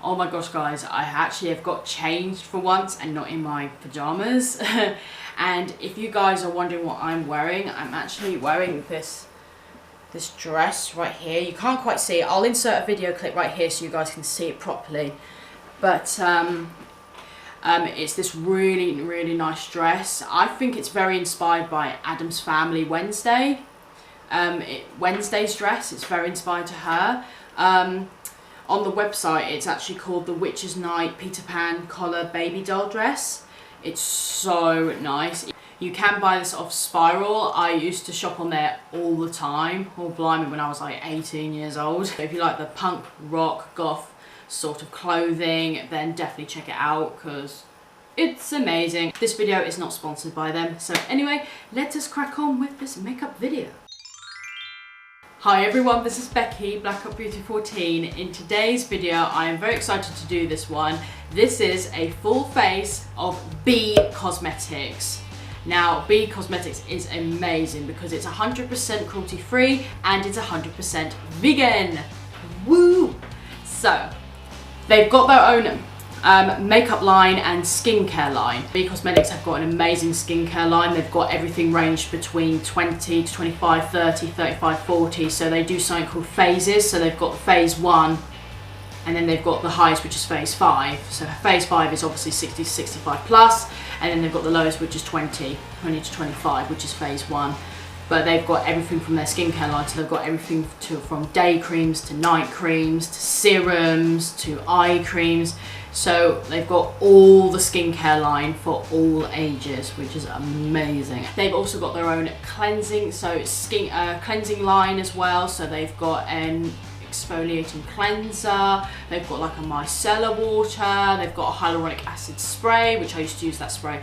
Oh my gosh guys, I actually have got changed for once and not in my pajamas. And if you guys are wondering what I'm wearing, I'm actually wearing this dress right here. You can't quite see it. I'll insert a video clip right here so you guys can see it properly. But it's this really nice dress. I think it's very inspired by Addams Family Wednesday. Wednesday's dress, it's very inspired to her. On the website, it's actually called the Witch's Night Peter Pan collar baby doll dress. It's so nice. You can buy this off Spiral. I used to shop on there all the time. Oh blimey, when I was like 18 years old. If you like the punk, rock, goth sort of clothing, then definitely check it out because it's amazing. This video is not sponsored by them. So anyway, let us crack on with this makeup video. Hi everyone, this is Becky, Black Up Beauty 14. In today's video, I am very excited to do this one. This is a full face of B.Cosmetics. Now, B.Cosmetics is amazing because it's 100% cruelty free and it's 100% vegan. Woo! So, they've got their own makeup line and skincare line. Bcosmetics have got an amazing skincare line. They've got everything ranged between 20 to 25, 30, 35, 40. So they do something called phases. So they've got phase 1 and then they've got the highest, which is phase 5. So phase 5 is obviously 60 to 65 plus, and then they've got the lowest, which is 20 to 25, which is phase 1. But they've got everything from their skincare line, so they've got everything from day creams to night creams to serums to eye creams. So they've got all the skincare line for all ages, which is amazing. They've also got their own cleansing, so cleansing line as well. So they've got an exfoliating cleanser, they've got like a micellar water, they've got a hyaluronic acid spray, which I used to use that spray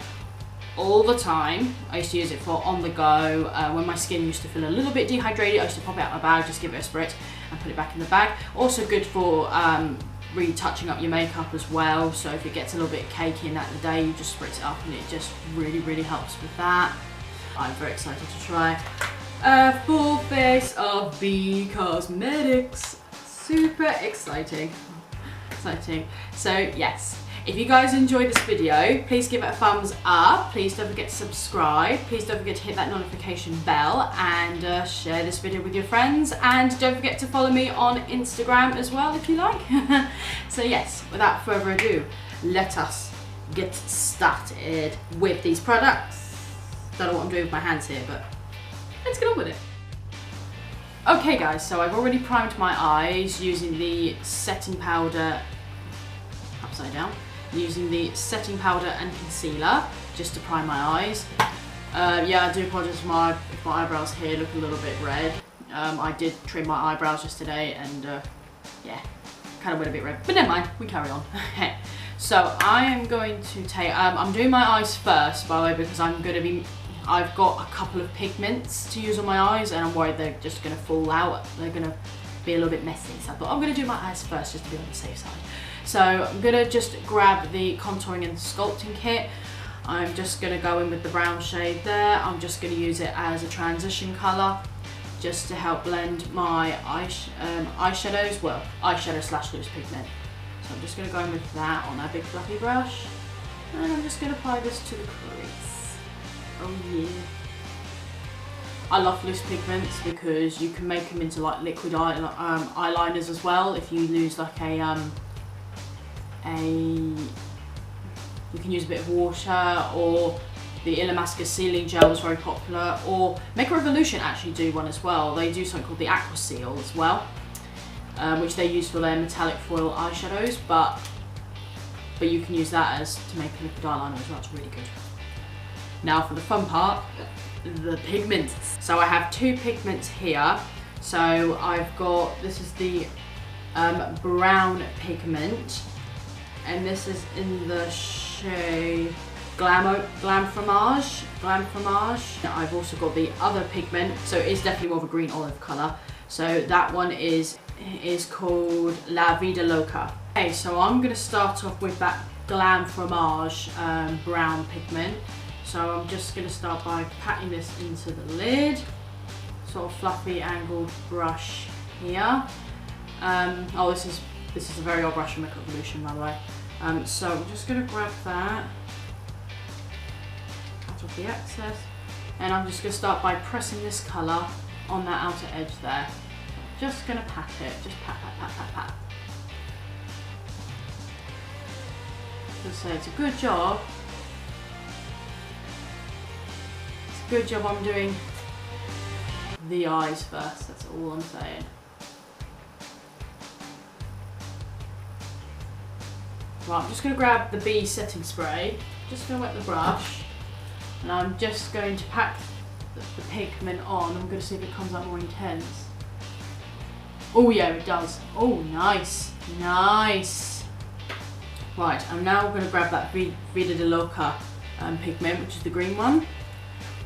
all the time. I used to use it for on the go. When my skin used to feel a little bit dehydrated, I used to pop it out of my bag, just give it a spritz and put it back in the bag. Also good for retouching up your makeup as well. So if it gets a little bit cakey in that day, you just spritz it up and it just really helps with that. I'm very excited to try a full face of Bcosmetics. Super exciting. So yes, if you guys enjoyed this video, please give it a thumbs up. Please don't forget to subscribe. Please don't forget to hit that notification bell and share this video with your friends. And don't forget to follow me on Instagram as well if you like. So yes, without further ado, let us get started with these products. Don't know what I'm doing with my hands here, but let's get on with it. Okay guys, so I've already primed my eyes using the setting powder, upside down, using the setting powder and concealer just to prime my eyes. Yeah, I do apologise if my eyebrows here look a little bit red. I did trim my eyebrows yesterday and yeah, kind of went a bit red, but never mind, we carry on. So I am going to take, I'm doing my eyes first by the way because I've got a couple of pigments to use on my eyes and I'm worried they're just going to fall out. They're going to be a little bit messy. So I thought I'm going to do my eyes first just to be on the safe side. So I'm going to just grab the contouring and sculpting kit. I'm just going to go in with the brown shade there. I'm just going to use it as a transition colour just to help blend my eyeshadows, well, eyeshadow / loose pigment. So I'm just going to go in with that on that big fluffy brush. And I'm just going to apply this to the crease. Oh yeah. I love loose pigments because you can make them into like liquid eyeliners as well. If you use like you can use a bit of water, or the Illamasqua sealing gel is very popular, or Makeup Revolution actually do one as well. They do something called the Aqua Seal as well, which they use for their metallic foil eyeshadows, but you can use that as to make a liquid eyeliner as well. It's really good. Now for the fun part, the pigments. So I have two pigments here. So I've got, this is the brown pigment, and this is in the shade Glam Fromage. I've also got the other pigment, so it's definitely more of a green olive colour. So that one is called La Vida Loca. Okay, so I'm going to start off with that Glam Fromage brown pigment. So I'm just going to start by patting this into the lid, sort of fluffy angled brush here. Oh, this is This is a very old brush from Makeup Revolution, by the way. So I'm just going to grab that out of the excess, and I'm just going to start by pressing this colour on that outer edge there. Just going to pat it, just pat, pat, pat, pat, pat. Just say it's a good job. It's a good job I'm doing the eyes first, that's all I'm saying. Right, I'm just going to grab the B setting spray, just going to wet the brush, and I'm just going to pack the pigment on. I'm going to see if it comes out more intense. Oh yeah, it does. Oh, nice, nice. Right, I'm now going to grab that Vida de Loca pigment, which is the green one,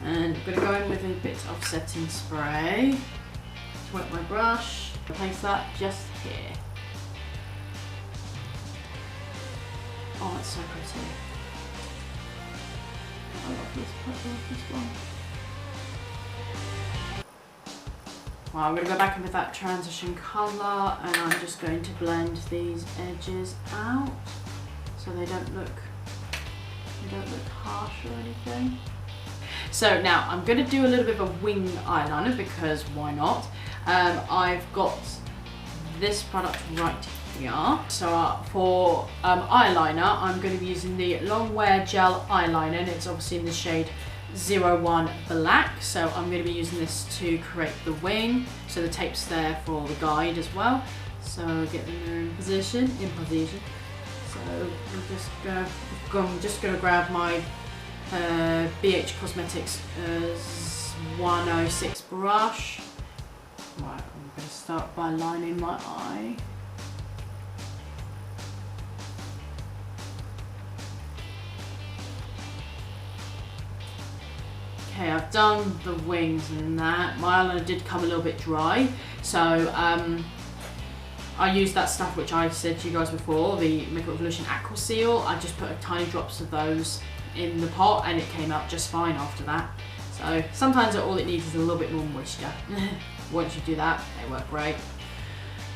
and I'm going to go in with a bit of setting spray. Just wet my brush, place that just here. Oh, it's so pretty. I love this one. Well, I'm going to go back in with that transition colour, and I'm just going to blend these edges out so they don't look harsh or anything. So now I'm going to do a little bit of a wing eyeliner, because why not? I've got this product right here. So for eyeliner, I'm going to be using the Longwear Gel Eyeliner, and it's obviously in the shade 01 Black. So I'm going to be using this to create the wing. So the tape's there for the guide as well. So get them in position. So I'm just going to grab my Bcosmetics 106 brush. Right, I'm going to start by lining my eye. Okay, I've done the wings and that. My eyeliner did come a little bit dry, so I used that stuff which I said to you guys before, the Makeup Revolution Aqua Seal. I just put tiny drops of those in the pot, and it came out just fine after that. So sometimes all it needs is a little bit more moisture. Once you do that, they work great.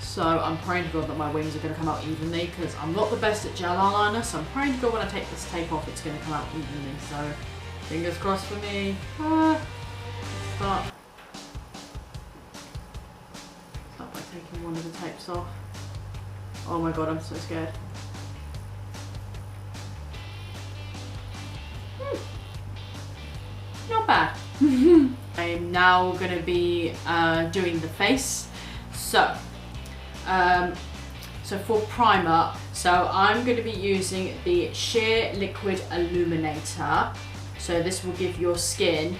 So I'm praying to God that my wings are going to come out evenly, because I'm not the best at gel eyeliner, so I'm praying to God when I take this tape off it's going to come out evenly. So fingers crossed for me. Start by taking one of the tapes off. Oh my God, I'm so scared. Not bad. I'm now going to be doing the face. So for primer, so I'm going to be using the Sheer Liquid Illuminator. So this will give your skin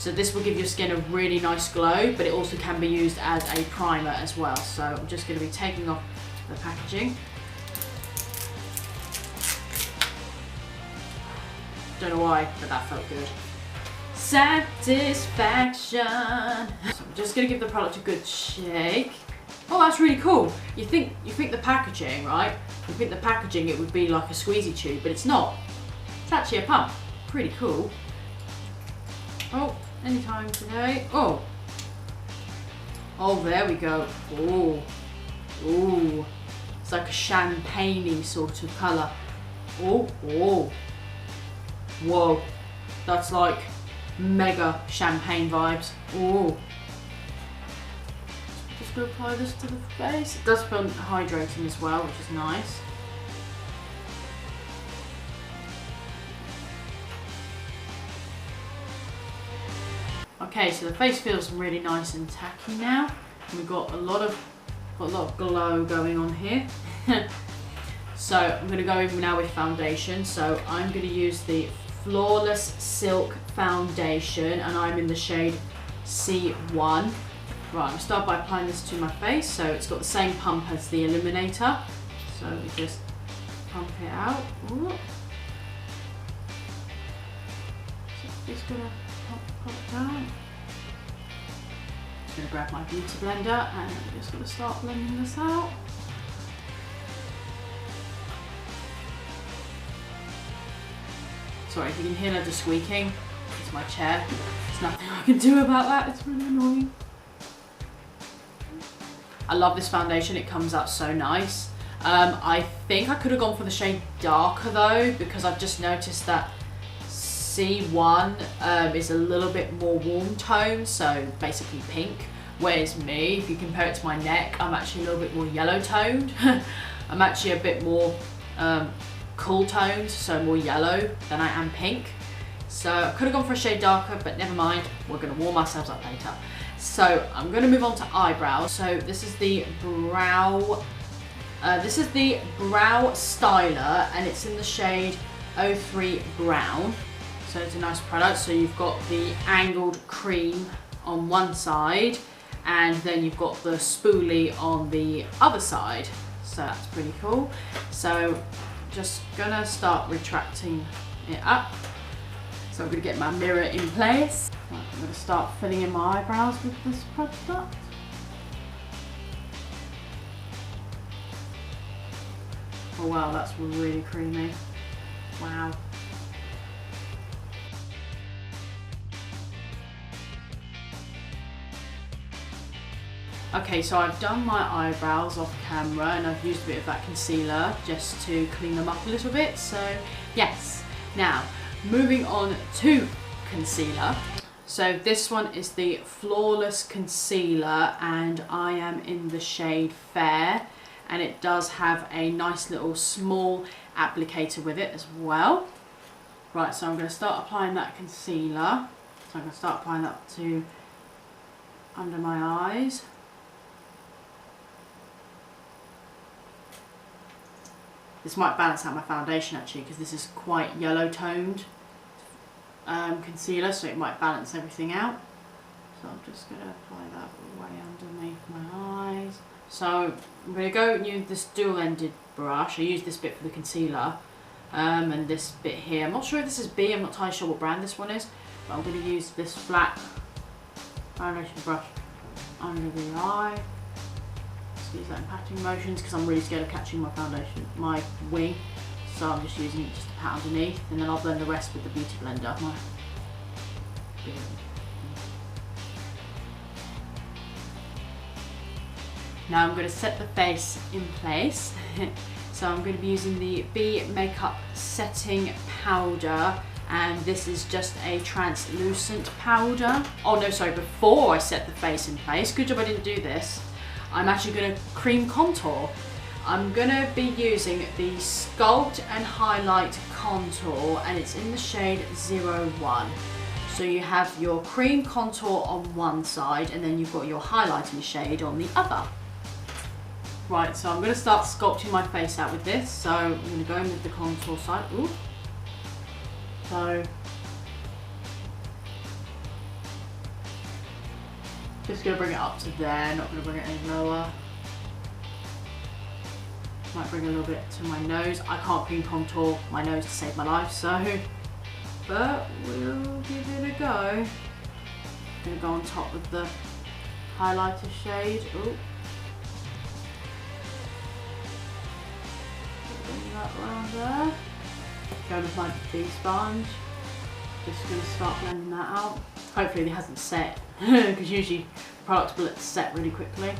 a really nice glow, but it also can be used as a primer as well. So I'm just going to be taking off the packaging. Don't know why, but that felt good. Satisfaction. So I'm just going to give the product a good shake. Oh, that's really cool. You think the packaging, right? You think the packaging it would be like a squeezy tube, but it's not. It's actually a pump. Pretty cool. Oh, anytime today. Oh, there we go. Oh, it's like a champagne-y sort of colour. Oh, whoa, that's like mega champagne vibes. Oh, just gonna apply this to the face. It does feel hydrating as well, which is nice. Okay, so the face feels really nice and tacky now. We've got a lot of glow going on here. So I'm going to go in now with foundation. So I'm going to use the Flawless Silk Foundation, and I'm in the shade C1. Right, I'm going to start by applying this to my face. So it's got the same pump as the Illuminator. So we just pump it out. Ooh. So just going to pop it down. Just going to grab my beauty blender and I'm just going to start blending this out. Sorry if you can hear loads of squeaking, it's my chair. There's nothing I can do about that, it's really annoying. I love this foundation, it comes out so nice. I think I could have gone for the shade darker though, because I've just noticed that C1 is a little bit more warm tone, so basically pink. Whereas me, if you compare it to my neck, I'm actually a little bit more yellow toned. I'm actually a bit more cool toned, so more yellow than I am pink. So I could have gone for a shade darker, but never mind, we're going to warm ourselves up later. So I'm going to move on to eyebrows. So this is the brow styler, and it's in the shade 03 brown. So it's a nice product. So you've got the angled cream on one side, and then you've got the spoolie on the other side. So that's pretty cool. So just gonna start retracting it up. So I'm gonna get my mirror in place. Right, I'm gonna start filling in my eyebrows with this product. Oh wow, that's really creamy. Wow. Okay, so I've done my eyebrows off camera and I've used a bit of that concealer just to clean them up a little bit. So yes, now moving on to concealer. So this one is the Flawless Concealer, and I am in the shade Fair, and it does have a nice little small applicator with it as well. Right, so I'm going to start applying that concealer. So I'm going to start applying that to under my eyes. This might balance out my foundation actually, because this is quite yellow toned concealer, so it might balance everything out. So I'm just going to apply that way underneath my eyes. So I'm going to go and use this dual ended brush. I use this bit for the concealer and this bit here. I'm not sure if this is B, I'm not entirely sure what brand this one is, but I'm going to use this flat foundation brush under the eye. Use that in patting motions because I'm really scared of catching my foundation, my wing, so I'm just using it just to pat underneath, and then I'll blend the rest with the beauty blender. Now I'm going to set the face in place. So I'm going to be using the B Makeup Setting Powder, and this is just a translucent powder. Oh no, sorry, before I set the face in place, good job I didn't do this, I'm actually going to cream contour. I'm going to be using the Sculpt and Highlight Contour, and it's in the shade 01. So you have your cream contour on one side, and then you've got your highlighting shade on the other. Right, so I'm going to start sculpting my face out with this. So I'm going to go in with the contour side. Ooh. So just going to bring it up to there, not going to bring it any lower. Might bring a little bit to my nose. I can't cream contour my nose to save my life, so, but we'll give it a go. I'm going to go on top of the highlighter shade. Ooh. Bring that around there. Go with my B sponge. Just going to start blending that out. Hopefully it hasn't set, because usually products will set really quickly.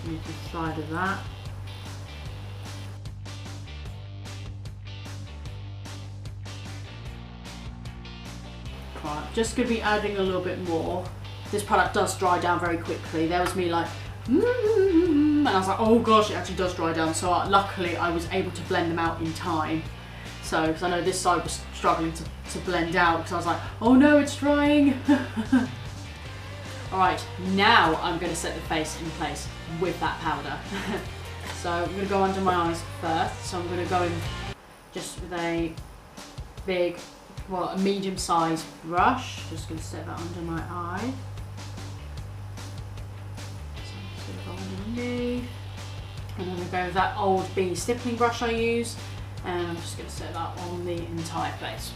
Use the side of that. Right, just going to be adding a little bit more. This product does dry down very quickly. There was me like, and I was like, oh gosh, it actually does dry down. So luckily I was able to blend them out in time. So, because I know this side was struggling to blend out, because I was like, oh no, it's drying. Alright, now I'm going to set the face in place with that powder. So I'm going to go under my eyes first. So I'm going to go in just with a big, well, a medium sized brush. Just going to set that under my eye. So I'm just going to go underneath. And I'm going to go with that old B stippling brush I use. And I'm just going to set that on the entire face.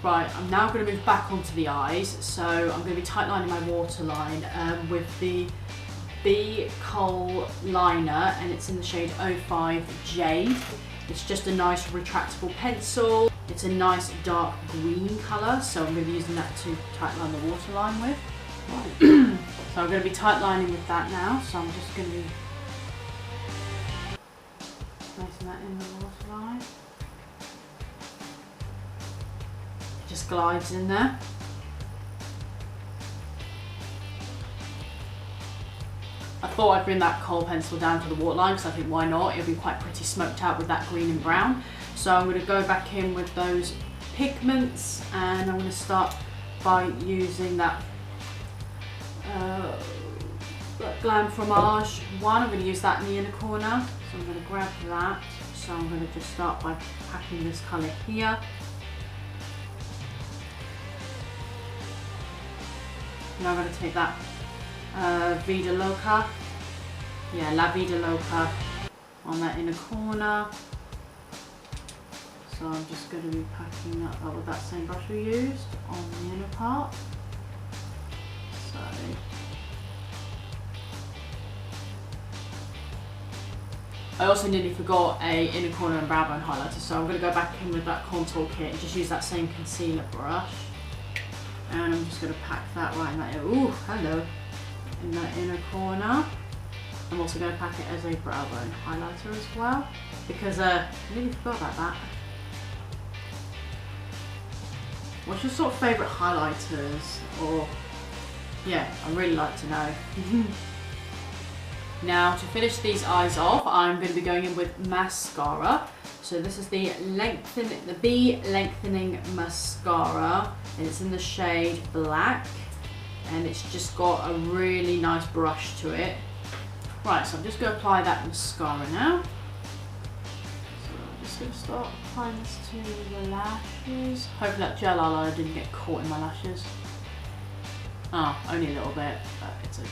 Right, I'm now going to move back onto the eyes. So I'm going to be tightlining my waterline with the B Kohl liner, and it's in the shade 05 Jade. It's just a nice retractable pencil. It's a nice dark green colour, so I'm going to be using that to tightline the waterline with. So I'm going to be tightlining with that now, so I'm just going to be placing that in the waterline. It just glides in there. I thought I'd bring that kohl pencil down to the waterline because I think why not? It'll be quite pretty smoked out with that green and brown. So I'm going to go back in with those pigments, and I'm going to start by using that Glam Fromage one. I'm going to use that in the inner corner. So I'm going to grab that. So I'm going to just start by packing this colour here. Now I'm going to take that Vida Loca, La Vida Loca on that inner corner. So I'm just going to be packing that up with that same brush we used on the inner part. So I also nearly forgot a inner corner and brow bone highlighter, so I'm going to go back in with that contour kit and just use that same concealer brush. And I'm just going to pack that right in that, ooh, hello, in that inner corner. I'm also going to pack it as a brow bone highlighter as well, because I nearly forgot about that. What's your sort of favourite highlighters? Or, yeah, I'd really like to know. Now to finish these eyes off, I'm going to be going in with mascara. So this is the B Lengthening Mascara, and it's in the shade Black, and it's just got a really nice brush to it. Right, so I'm just going to apply that mascara now. So I'm just going to start applying this to the lashes. Hopefully that gel eyeliner didn't get caught in my lashes. Oh, only a little bit, but it's okay.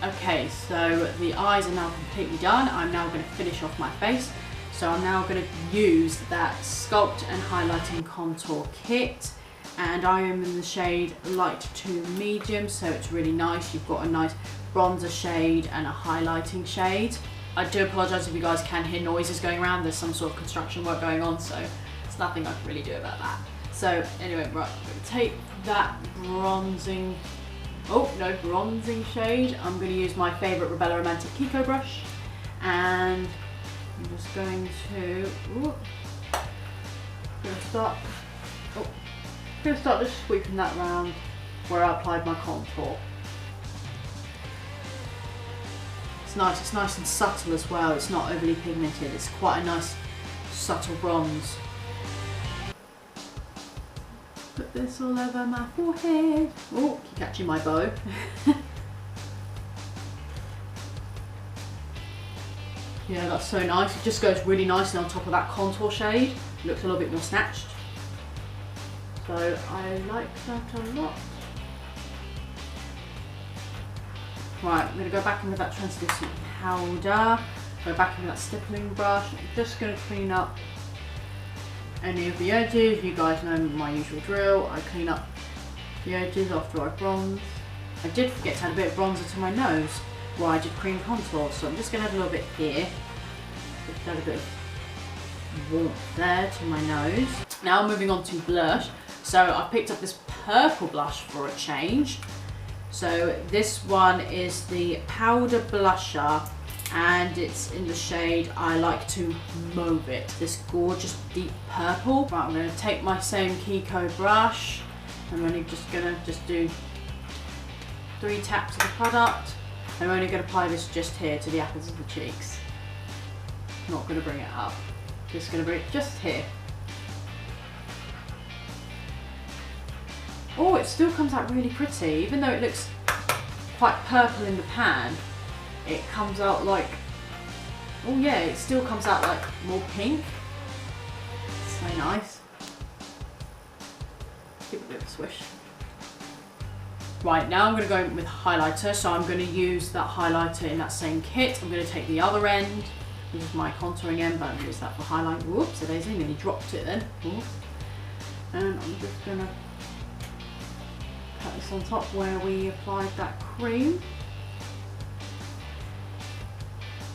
Okay, so the eyes are now completely done. I'm now going to finish off my face. So I'm now going to use that Sculpt and Highlighting Contour Kit, and I am in the shade Light to Medium, so it's really nice. You've got a nice bronzer shade and a highlighting shade. I do apologise if you guys can hear noises going around. There's some sort of construction work going on, so there's nothing I can really do about that. So anyway, right, I'm going to take that bronzing shade. I'm going to use my favourite Rebella Romantic Kiko brush, and I'm just going to start just sweeping that around where I applied my contour. It's nice and subtle as well. It's not overly pigmented. It's quite a nice subtle bronze. Put this all over my forehead. Oh, keep catching my bow. Yeah, that's so nice. It just goes really nicely on top of that contour shade. It looks a little bit more snatched. So I like that a lot. Right, I'm going to go back in with that translucent powder. Go back in with that stippling brush. I'm just going to clean up any of the edges. You guys know my usual drill. I clean up the edges after I bronze. I did forget to add a bit of bronzer to my nose while I did cream contour, so I'm just going to add a little bit here. Just add a bit of warmth there to my nose. Now moving on to blush. So I picked up this purple blush for a change. So this one is the powder blusher, and it's in the shade I Like to Mauve It. This gorgeous deep purple. Right, I'm going to take my same Kiko brush. I'm only just going to do 3 taps of the product. I'm only going to apply this just here to the apples of the cheeks. Not going to bring it up. Just going to bring it just here. Oh, it still comes out really pretty, even though it looks quite purple in the pan. It comes out like, oh yeah, it still comes out like more pink. So nice. Give it a bit of a swish. Right, now I'm going to go in with highlighter, so I'm going to use that highlighter in that same kit. I'm going to take the other end, this is my contouring end, but I'm going to use that for highlight. Whoops, I nearly dropped it then. Oops. And I'm just going to Put this on top where we applied that cream.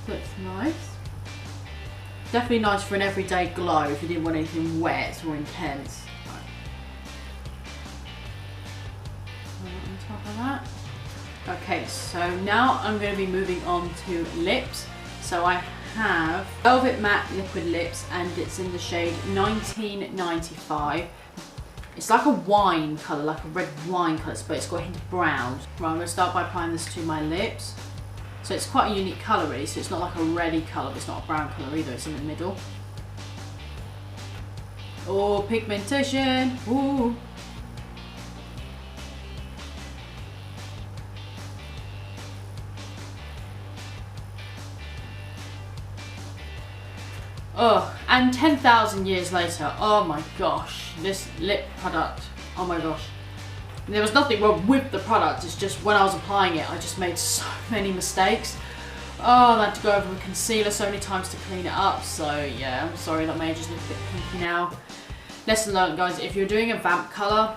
Looks nice. Definitely nice for an everyday glow if you didn't want anything wet or intense. On top of that. Okay, so now I'm going to be moving on to lips. So I have Velvet Matte Liquid Lips and it's in the shade 1995. It's like a wine colour, like a red wine colour, but it's got a hint of brown. Right, I'm going to start by applying this to my lips. So it's quite a unique colour really, so it's not like a reddy colour, but it's not a brown colour either, it's in the middle. Oh, pigmentation! Ooh! Oh, and 10,000 years later, oh my gosh, this lip product, oh my gosh. There was nothing wrong with the product, it's just when I was applying it, I just made so many mistakes. Oh, I had to go over with concealer so many times to clean it up, so yeah, I'm sorry that my edges look a bit pinky now. Lesson learned, guys, if you're doing a vamp colour,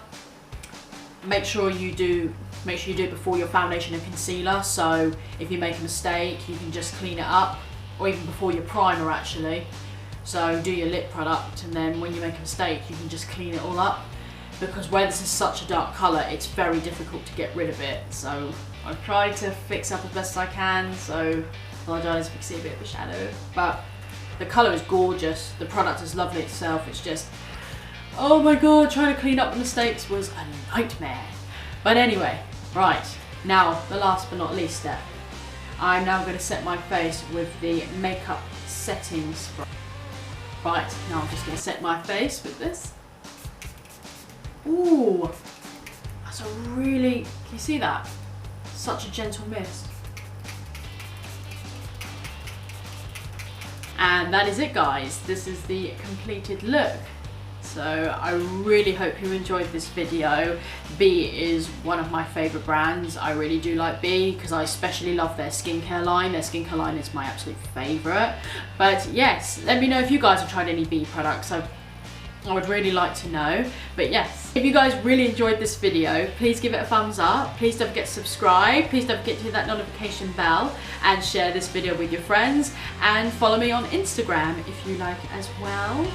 make sure you do it before your foundation and concealer, so if you make a mistake, you can just clean it up, or even before your primer actually. So do your lip product and then when you make a mistake you can just clean it all up, because where this is such a dark colour it's very difficult to get rid of it. So I've tried to fix up as best as I can, so I apologise if you see a bit of a shadow. But the colour is gorgeous, the product is lovely itself, it's just, oh my god, trying to clean up the mistakes was a nightmare. But anyway, right, now the last but not least step. I'm now going to set my face with the makeup setting spray. Right, now I'm just going to set my face with this. Ooh, that's a really, can you see that? Such a gentle mist. And that is it, guys. This is the completed look. So I really hope you enjoyed this video. B is one of my favourite brands. I really do like B because I especially love their skincare line. Their skincare line is my absolute favourite. But yes, let me know if you guys have tried any B products. I would really like to know. But yes, if you guys really enjoyed this video, please give it a thumbs up. Please don't forget to subscribe. Please don't forget to hit that notification bell and share this video with your friends. And follow me on Instagram if you like as well.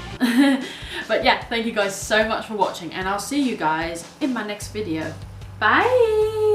But yeah, thank you guys so much for watching and I'll see you guys in my next video. Bye!